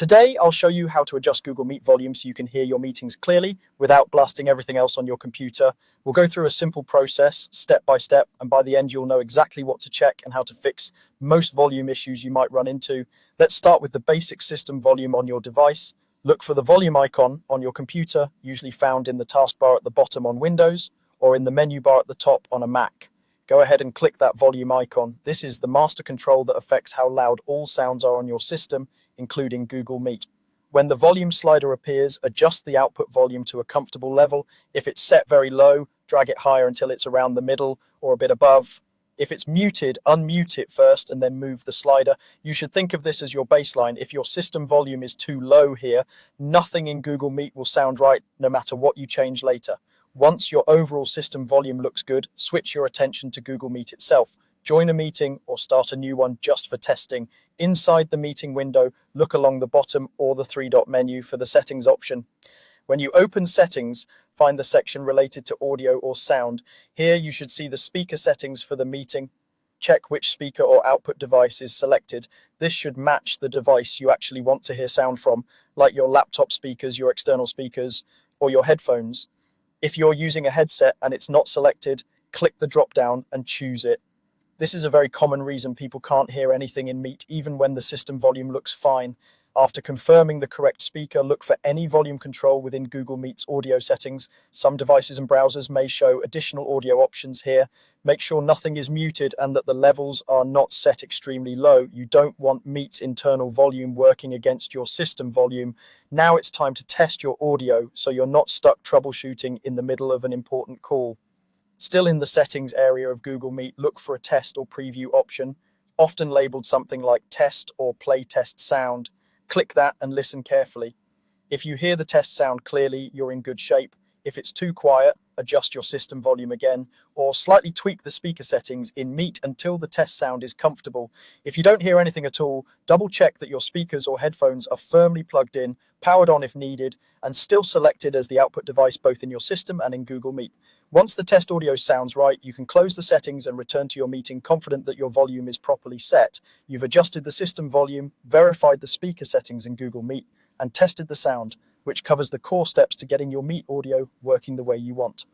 Today, I'll show you how to adjust Google Meet volume so you can hear your meetings clearly without blasting everything else on your computer. We'll go through a simple process, step by step, and by the end, you'll know exactly what to check and how to fix most volume issues you might run into. Let's start with the basic system volume on your device. Look for the volume icon on your computer, usually found in the taskbar at the bottom on Windows or in the menu bar at the top on a Mac. Go ahead and click that volume icon. This is the master control that affects how loud all sounds are on your system, including Google Meet. When the volume slider appears, adjust the output volume to a comfortable level. If it's set very low, drag it higher until it's around the middle or a bit above. If it's muted, unmute it first and then move the slider. You should think of this as your baseline. If your system volume is too low here, nothing in Google Meet will sound right no matter what you change later. Once your overall system volume looks good, switch your attention to Google Meet itself. Join a meeting or start a new one just for testing. Inside the meeting window, look along the bottom or the three-dot menu for the settings option. When you open settings, find the section related to audio or sound. Here you should see the speaker settings for the meeting. Check which speaker or output device is selected. This should match the device you actually want to hear sound from, like your laptop speakers, your external speakers, or your headphones. If you're using a headset and it's not selected, click the drop down and choose it. This is a very common reason people can't hear anything in Meet, even when the system volume looks fine. After confirming the correct speaker, look for any volume control within Google Meet's audio settings. Some devices and browsers may show additional audio options here. Make sure nothing is muted and that the levels are not set extremely low. You don't want Meet's internal volume working against your system volume. Now it's time to test your audio so you're not stuck troubleshooting in the middle of an important call. Still in the settings area of Google Meet, look for a test or preview option, often labeled something like test or play test sound. Click that and listen carefully. If you hear the test sound clearly, you're in good shape. If it's too quiet, adjust your system volume again, or slightly tweak the speaker settings in Meet until the test sound is comfortable. If you don't hear anything at all, double check that your speakers or headphones are firmly plugged in, powered on if needed, and still selected as the output device both in your system and in Google Meet. Once the test audio sounds right, you can close the settings and return to your meeting confident that your volume is properly set. You've adjusted the system volume, verified the speaker settings in Google Meet, and tested the sound, which covers the core steps to getting your Meet audio working the way you want.